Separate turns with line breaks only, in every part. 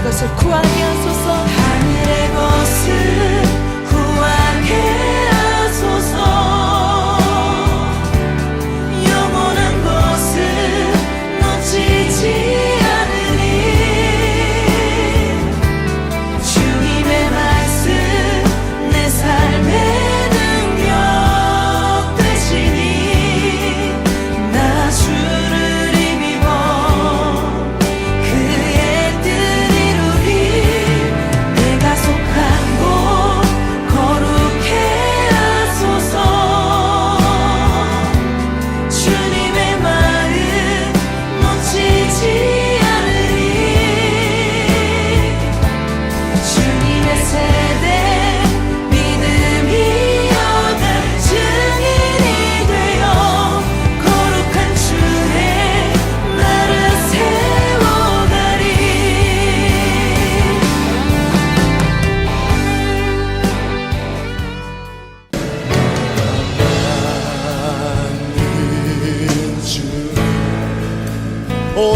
하늘의 것을 구하게 하소서. 하늘의 것을 구하게 하소서. 영원한 것을 놓치지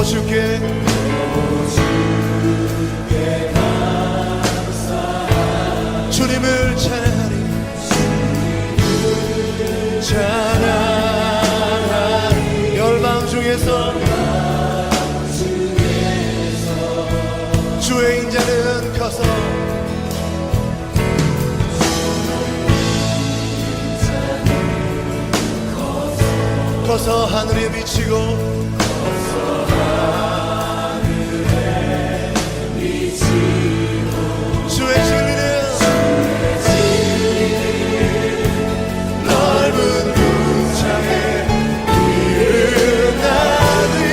주께 감사하리. 주님을 찬양하리. 열방 중에서 주의 인자는 커서 하늘에 비치고 주의 진리는 넓은 궁창에 일어나리.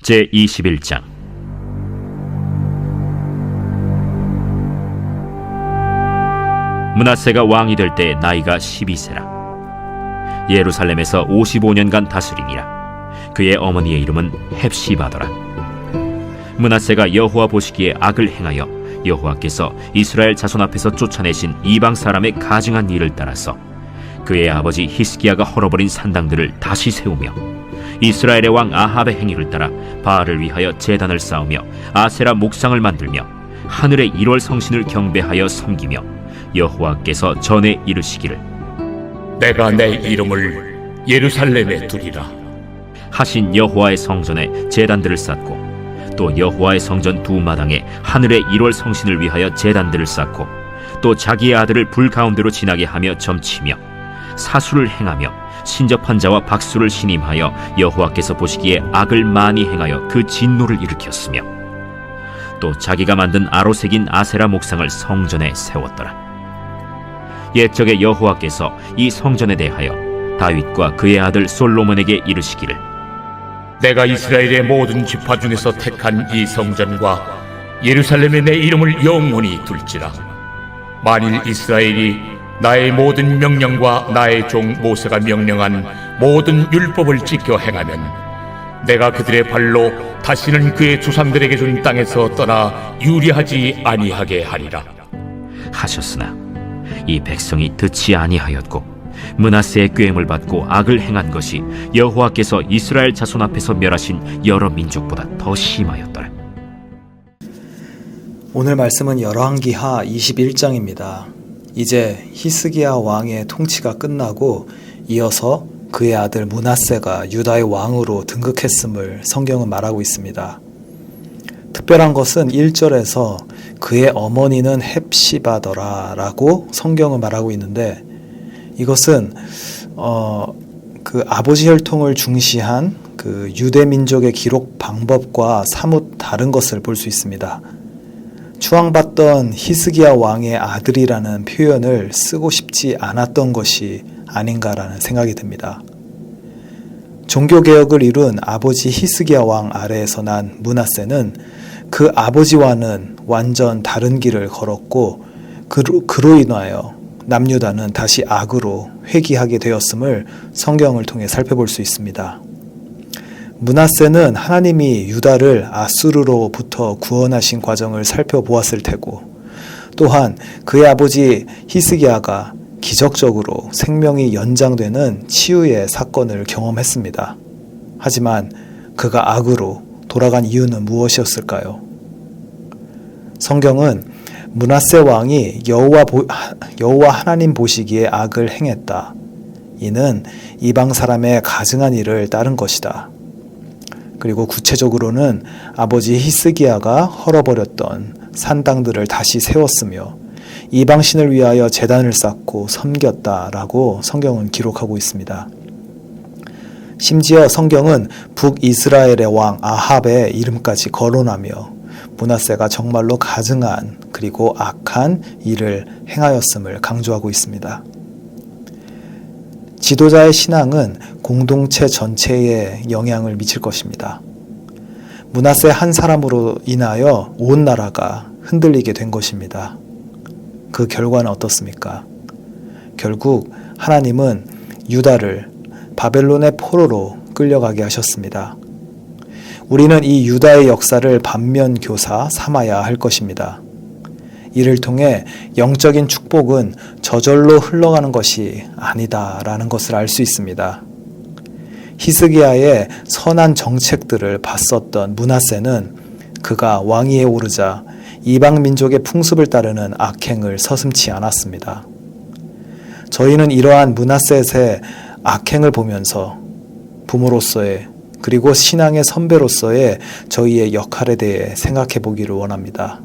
제21장. 므낫세가 왕이 될 때 나이가 12세라. 예루살렘에서 55년간 다스리니라. 그의 어머니의 이름은 헵시바더라. 므낫세가 여호와 보시기에 악을 행하여 여호와께서 이스라엘 자손 앞에서 쫓아내신 이방 사람의 가증한 일을 따라서 그의 아버지 히스기야가 헐어버린 산당들을 다시 세우며 이스라엘의 왕 아합의 행위를 따라 바알을 위하여 제단을 쌓으며 아세라 목상을 만들며 하늘의 1월 성신을 경배하여 섬기며 여호와께서 전에 이르시기를
내가 내 이름을 예루살렘에 두리라
하신 여호와의 성전에 제단들을 쌓고 또 여호와의 성전 두 마당에 하늘의 1월 성신을 위하여 제단들을 쌓고 또 자기의 아들을 불 가운데로 지나게 하며 점치며 사수를 행하며 신접한 자와 박수를 신임하여 여호와께서 보시기에 악을 많이 행하여 그 진노를 일으켰으며 또 자기가 만든 아로 새긴 아세라 목상을 성전에 세웠더라. 옛적에 여호와께서 이 성전에 대하여 다윗과 그의 아들 솔로몬에게 이르시기를
내가 이스라엘의 모든 지파 중에서 택한 이 성전과 예루살렘에 내 이름을 영원히 둘지라. 만일 이스라엘이 나의 모든 명령과 나의 종 모세가 명령한 모든 율법을 지켜 행하면 내가 그들의 발로 다시는 그의 조상들에게 준 땅에서 떠나 유리하지 아니하게 하리라.
하셨으나 이 백성이 듣지 아니하였고 므낫세의 꾀임을 받고 악을 행한 것이 여호와께서 이스라엘 자손 앞에서 멸하신 여러 민족보다 더 심하였더라.
오늘 말씀은 열왕기하 21장입니다. 이제 히스기야 왕의 통치가 끝나고 이어서 그의 아들 므낫세가 유다의 왕으로 등극했음을 성경은 말하고 있습니다. 특별한 것은 1절에서 그의 어머니는 헵시바더라 라고 성경은 말하고 있는데, 이것은 그 아버지 혈통을 중시한 그 유대 민족의 기록 방법과 사뭇 다른 것을 볼 수 있습니다. 추앙받던 히스기야 왕의 아들이라는 표현을 쓰고 싶지 않았던 것이 아닌가라는 생각이 듭니다. 종교개혁을 이룬 아버지 히스기야 왕 아래에서 난 므낫세는 그 아버지와는 완전 다른 길을 걸었고 그로 인하여 남유다는 다시 악으로 회귀하게 되었음을 성경을 통해 살펴볼 수 있습니다. 므낫세는 하나님이 유다를 아수르로부터 구원하신 과정을 살펴보았을 테고, 또한 그의 아버지 히스기야가 기적적으로 생명이 연장되는 치유의 사건을 경험했습니다. 하지만 그가 악으로 돌아간 이유는 무엇이었을까요? 성경은 므낫세 왕이 여호와 하나님 보시기에 악을 행했다. 이는 이방 사람의 가증한 일을 따른 것이다. 그리고 구체적으로는 아버지 히스기야가 헐어버렸던 산당들을 다시 세웠으며 이방신을 위하여 제단을 쌓고 섬겼다라고 성경은 기록하고 있습니다. 심지어 성경은 북이스라엘의 왕 아합의 이름까지 거론하며 므낫세가 정말로 가증한 그리고 악한 일을 행하였음을 강조하고 있습니다. 지도자의 신앙은 공동체 전체에 영향을 미칠 것입니다. 므낫세 한 사람으로 인하여 온 나라가 흔들리게 된 것입니다. 그 결과는 어떻습니까? 결국 하나님은 유다를 바벨론의 포로로 끌려가게 하셨습니다. 우리는 이 유다의 역사를 반면교사 삼아야 할 것입니다. 이를 통해 영적인 축복은 저절로 흘러가는 것이 아니다라는 것을 알 수 있습니다. 히스기야의 선한 정책들을 봤었던 므낫세는 그가 왕위에 오르자 이방 민족의 풍습을 따르는 악행을 서슴지 않았습니다. 저희는 이러한 므낫셋의 악행을 보면서 부모로서의 그리고 신앙의 선배로서의 저희의 역할에 대해 생각해 보기를 원합니다.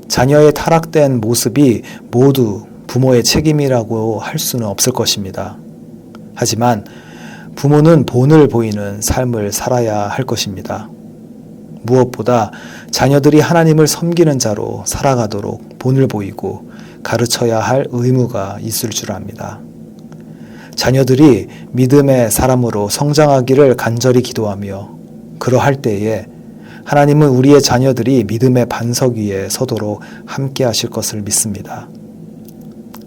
자녀의 타락된 모습이 모두 부모의 책임이라고 할 수는 없을 것입니다. 하지만 부모는 본을 보이는 삶을 살아야 할 것입니다. 무엇보다 자녀들이 하나님을 섬기는 자로 살아가도록 본을 보이고 가르쳐야 할 의무가 있을 줄 압니다. 자녀들이 믿음의 사람으로 성장하기를 간절히 기도하며 그러할 때에 하나님은 우리의 자녀들이 믿음의 반석 위에 서도록 함께 하실 것을 믿습니다.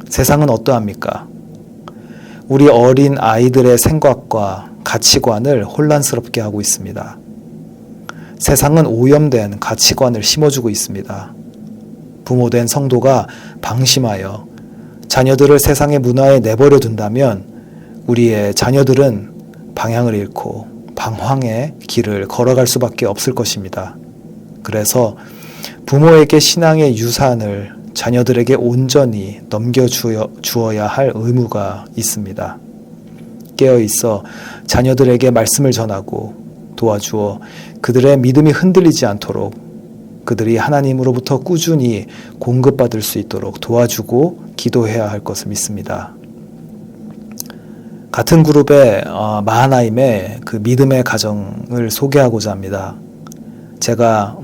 세상은 어떠합니까? 우리 어린 아이들의 생각과 가치관을 혼란스럽게 하고 있습니다. 세상은 오염된 가치관을 심어주고 있습니다. 부모된 성도가 방심하여 자녀들을 세상의 문화에 내버려 둔다면 우리의 자녀들은 방향을 잃고 방황의 길을 걸어갈 수밖에 없을 것입니다. 그래서 부모에게 신앙의 유산을 자녀들에게 온전히 넘겨주어야 할 의무가 있습니다. 깨어있어 자녀들에게 말씀을 전하고 도와주어 그들의 믿음이 흔들리지 않도록 그들이 하나님으로부터 꾸준히 공급받을 수 있도록 도와주고 기도해야 할 것을 믿습니다. 같은 그룹의 마하나임의 그 믿음의 가정을 소개하고자 합니다. 제가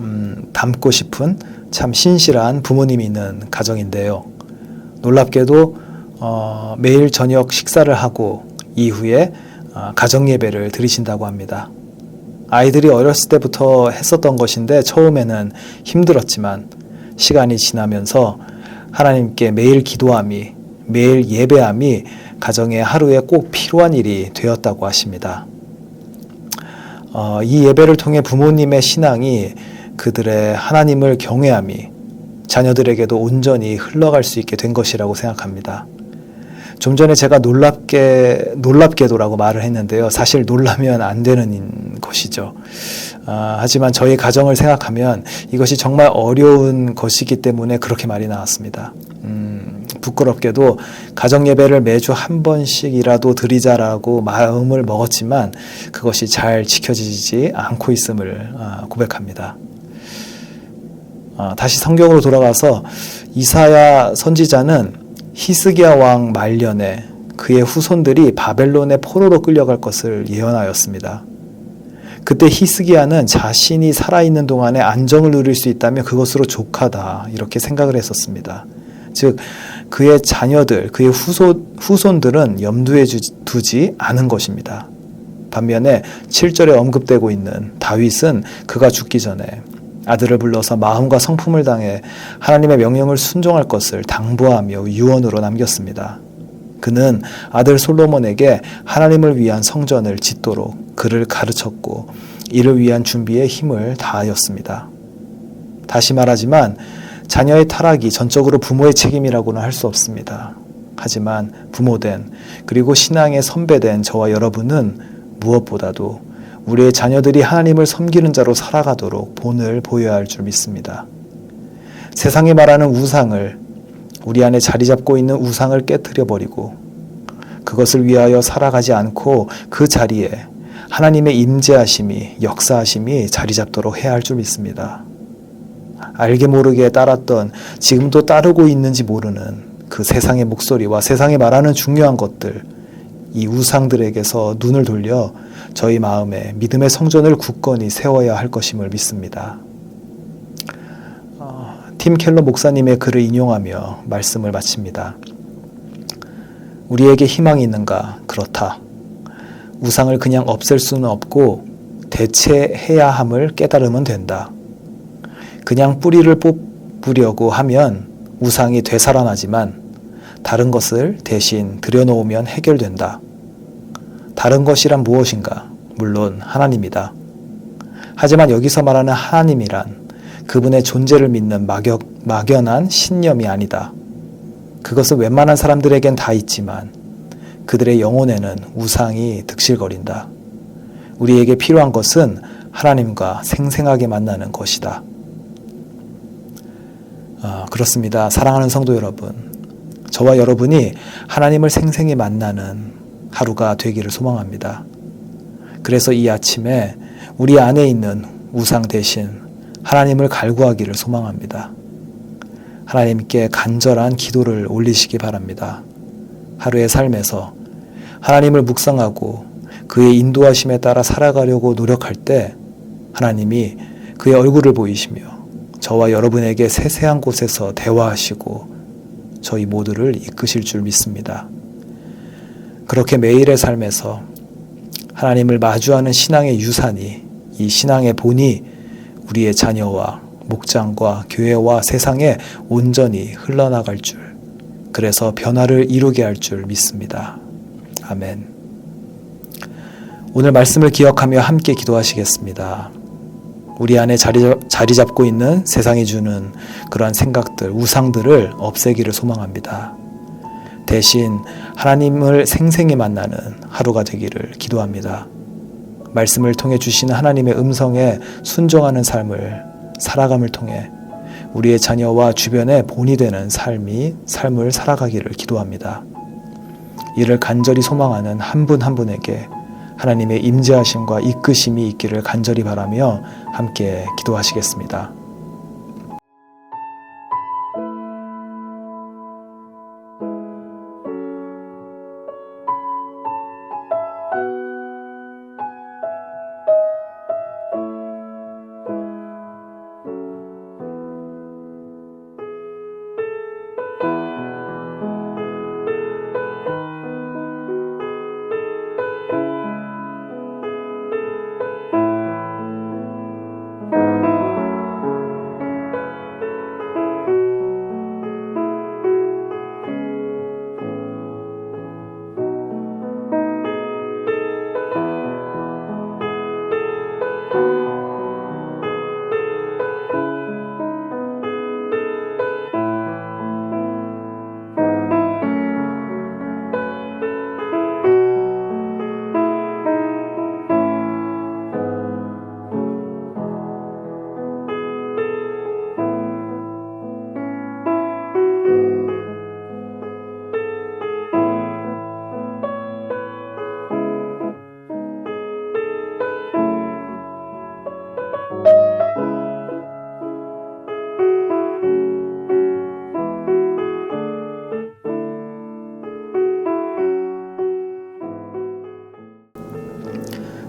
닮고 싶은 참 신실한 부모님이 있는 가정인데요. 놀랍게도 매일 저녁 식사를 하고 이후에 가정 예배를 드리신다고 합니다. 아이들이 어렸을 때부터 했었던 것인데 처음에는 힘들었지만 시간이 지나면서 하나님께 매일 기도함이, 매일 예배함이 가정의 하루에 꼭 필요한 일이 되었다고 하십니다. 이 예배를 통해 부모님의 신앙이 그들의 하나님을 경외함이 자녀들에게도 온전히 흘러갈 수 있게 된 것이라고 생각합니다. 좀 전에 제가 놀랍게도라고 말을 했는데요. 사실 놀라면 안 되는 것이죠. 하지만 저희 가정을 생각하면 이것이 정말 어려운 것이기 때문에 그렇게 말이 나왔습니다. 부끄럽게도 가정 예배를 매주 한 번씩이라도 드리자라고 마음을 먹었지만 그것이 잘 지켜지지 않고 있음을 고백합니다. 다시 성경으로 돌아가서 이사야 선지자는 히스기야 왕 말년에 그의 후손들이 바벨론의 포로로 끌려갈 것을 예언하였습니다. 그때 히스기야는 자신이 살아있는 동안에 안정을 누릴 수 있다면 그것으로 족하다 이렇게 생각을 했었습니다. 즉 그의 자녀들, 그의 후손들은 염두에 두지 않은 것입니다. 반면에 7절에 언급되고 있는 다윗은 그가 죽기 전에 아들을 불러서 마음과 성품을 당해 하나님의 명령을 순종할 것을 당부하며 유언으로 남겼습니다. 그는 아들 솔로몬에게 하나님을 위한 성전을 짓도록 그를 가르쳤고 이를 위한 준비에 힘을 다하였습니다. 다시 말하지만 자녀의 타락이 전적으로 부모의 책임이라고는 할 수 없습니다. 하지만 부모된 그리고 신앙의 선배된 저와 여러분은 무엇보다도 우리의 자녀들이 하나님을 섬기는 자로 살아가도록 본을 보여야 할 줄 믿습니다. 세상이 말하는 우상을, 우리 안에 자리 잡고 있는 우상을 깨트려 버리고 그것을 위하여 살아가지 않고 그 자리에 하나님의 임재하심이, 역사하심이 자리 잡도록 해야 할 줄 믿습니다. 알게 모르게 따랐던, 지금도 따르고 있는지 모르는 그 세상의 목소리와 세상이 말하는 중요한 것들, 이 우상들에게서 눈을 돌려 저희 마음에 믿음의 성전을 굳건히 세워야 할 것임을 믿습니다. 팀 켈러 목사님의 글을 인용하며 말씀을 마칩니다. 우리에게 희망이 있는가? 그렇다. 우상을 그냥 없앨 수는 없고 대체해야 함을 깨달으면 된다. 그냥 뿌리를 뽑으려고 하면 우상이 되살아나지만 다른 것을 대신 들여놓으면 해결된다. 다른 것이란 무엇인가? 물론 하나님이다. 하지만 여기서 말하는 하나님이란 그분의 존재를 믿는 막연한 신념이 아니다. 그것은 웬만한 사람들에겐 다 있지만 그들의 영혼에는 우상이 득실거린다. 우리에게 필요한 것은 하나님과 생생하게 만나는 것이다. 그렇습니다. 사랑하는 성도 여러분, 저와 여러분이 하나님을 생생히 만나는 하루가 되기를 소망합니다. 그래서 이 아침에 우리 안에 있는 우상 대신 하나님을 갈구하기를 소망합니다. 하나님께 간절한 기도를 올리시기 바랍니다. 하루의 삶에서 하나님을 묵상하고 그의 인도하심에 따라 살아가려고 노력할 때 하나님이 그의 얼굴을 보이시며 저와 여러분에게 세세한 곳에서 대화하시고 저희 모두를 이끄실 줄 믿습니다. 그렇게 매일의 삶에서 하나님을 마주하는 신앙의 유산이, 이 신앙의 본이 우리의 자녀와 목장과 교회와 세상에 온전히 흘러나갈 줄, 그래서 변화를 이루게 할 줄 믿습니다. 아멘. 오늘 말씀을 기억하며 함께 기도하시겠습니다. 우리 안에 자리 잡고 있는 세상이 주는 그러한 생각들, 우상들을 없애기를 소망합니다. 대신 하나님을 생생히 만나는 하루가 되기를 기도합니다. 말씀을 통해 주시는 하나님의 음성에 순종하는 삶을 살아감을 통해 우리의 자녀와 주변에 본이 되는 삶을 살아가기를 기도합니다. 이를 간절히 소망하는 한 분 한 분에게 하나님의 임재하심과 이끄심이 있기를 간절히 바라며 함께 기도하시겠습니다.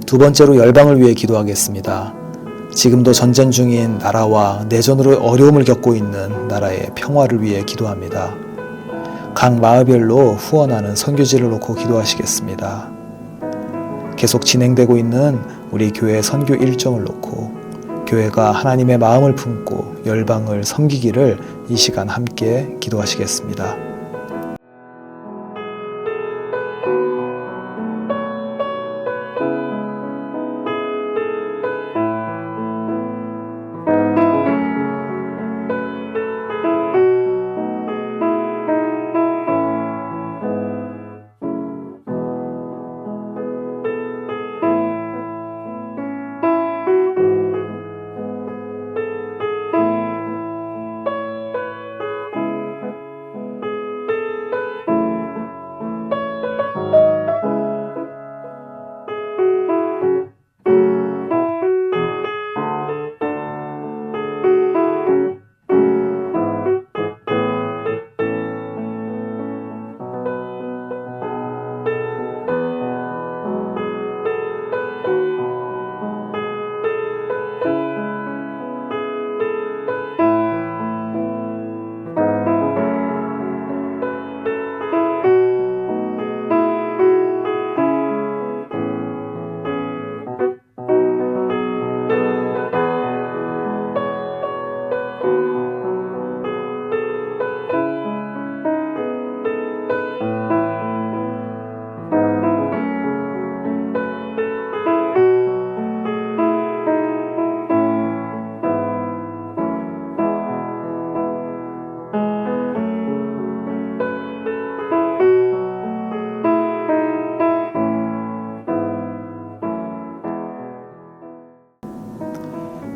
두 번째로 열방을 위해 기도하겠습니다. 지금도 전쟁 중인 나라와 내전으로 어려움을 겪고 있는 나라의 평화를 위해 기도합니다. 각 마을별로 후원하는 선교지를 놓고 기도하시겠습니다. 계속 진행되고 있는 우리 교회 선교 일정을 놓고 교회가 하나님의 마음을 품고 열방을 섬기기를 이 시간 함께 기도하시겠습니다.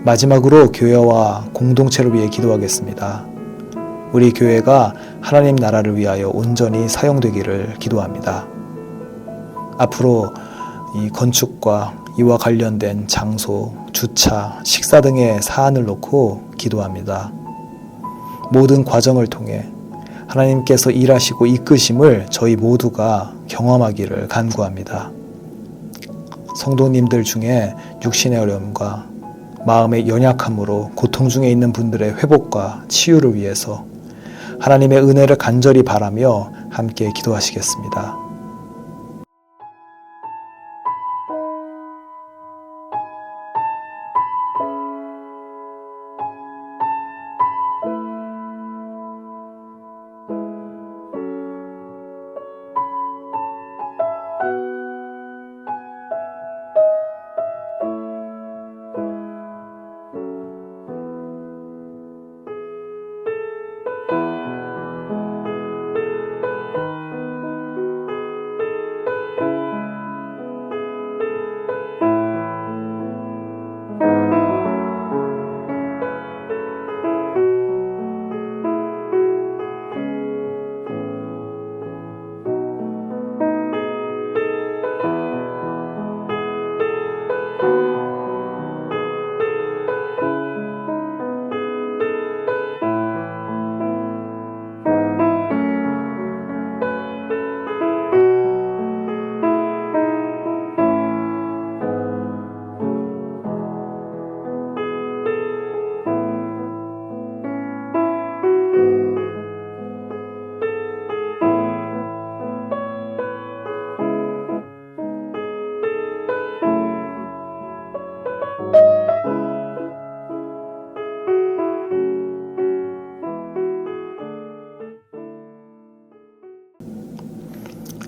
마지막으로 교회와 공동체를 위해 기도하겠습니다. 우리 교회가 하나님 나라를 위하여 온전히 사용되기를 기도합니다. 앞으로 이 건축과 이와 관련된 장소, 주차, 식사 등의 사안을 놓고 기도합니다. 모든 과정을 통해 하나님께서 일하시고 이끄심을 저희 모두가 경험하기를 간구합니다. 성도님들 중에 육신의 어려움과 마음의 연약함으로 고통 중에 있는 분들의 회복과 치유를 위해서 하나님의 은혜를 간절히 바라며 함께 기도하시겠습니다.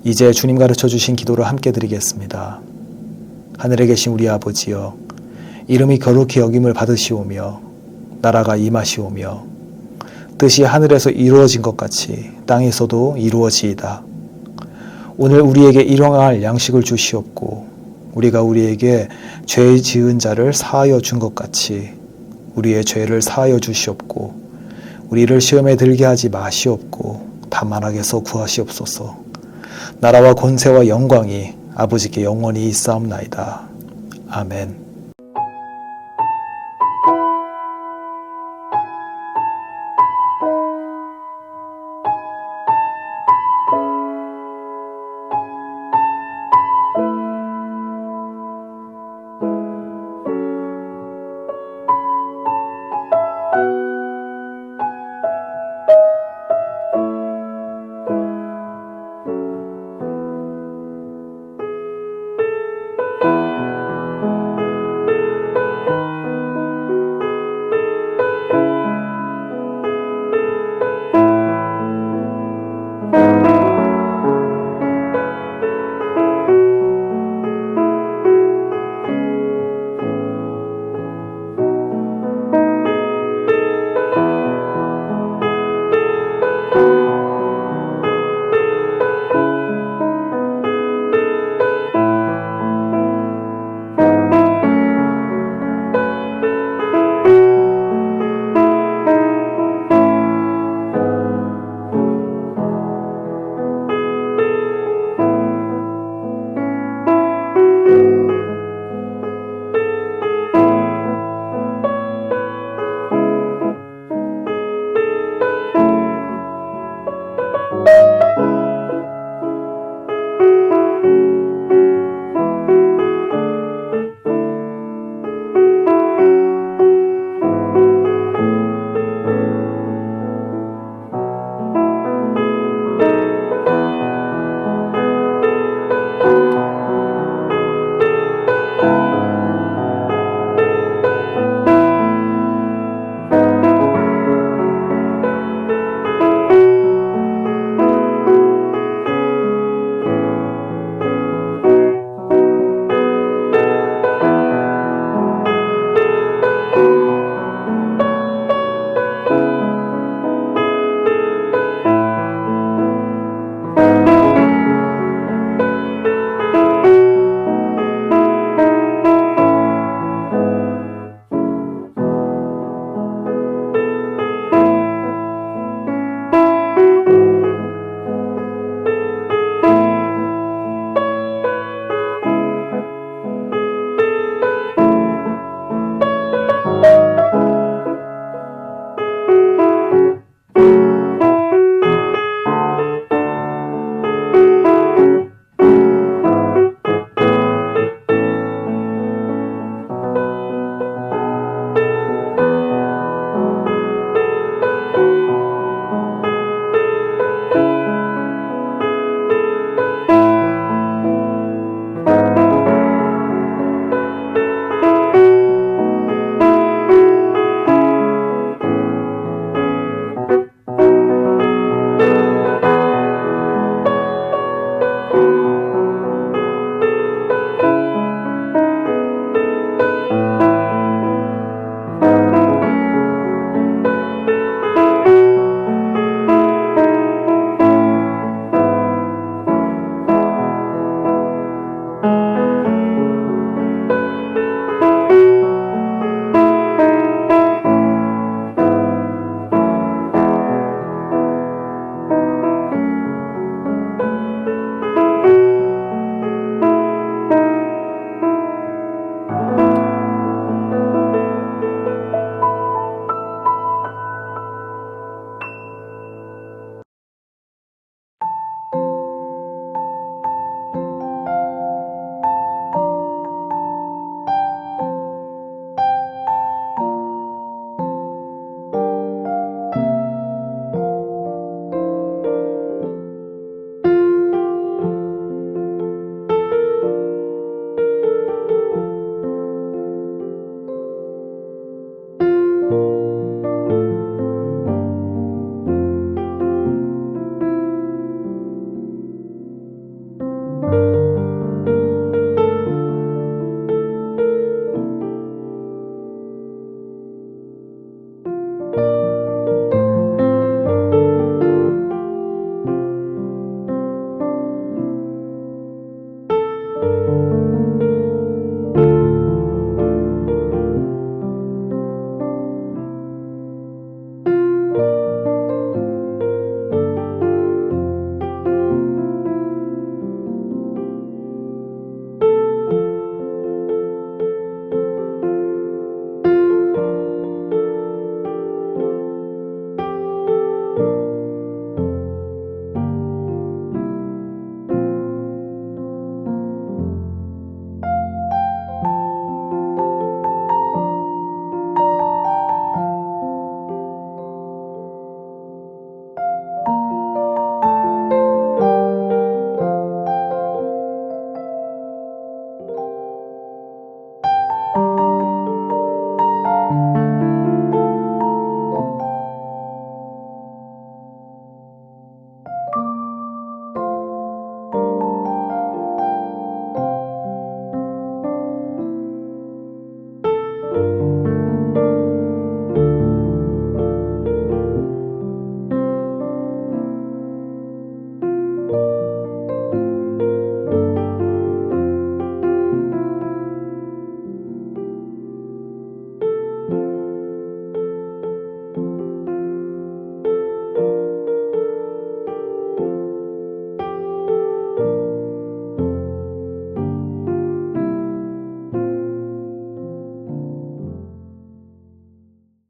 이제 주님 가르쳐 주신 기도를 함께 드리겠습니다. 하늘에 계신 우리 아버지여, 이름이 거룩히 여김을 받으시오며 나라가 임하시오며 뜻이 하늘에서 이루어진 것 같이 땅에서도 이루어지이다. 오늘 우리에게 일용할 양식을 주시옵고 우리가 우리에게 죄 지은 자를 사하여 준 것 같이 우리의 죄를 사하여 주시옵고 우리를 시험에 들게 하지 마시옵고 다만 악에서 구하시옵소서. 나라와 권세와 영광이 아버지께 영원히 있사옵나이다. 아멘.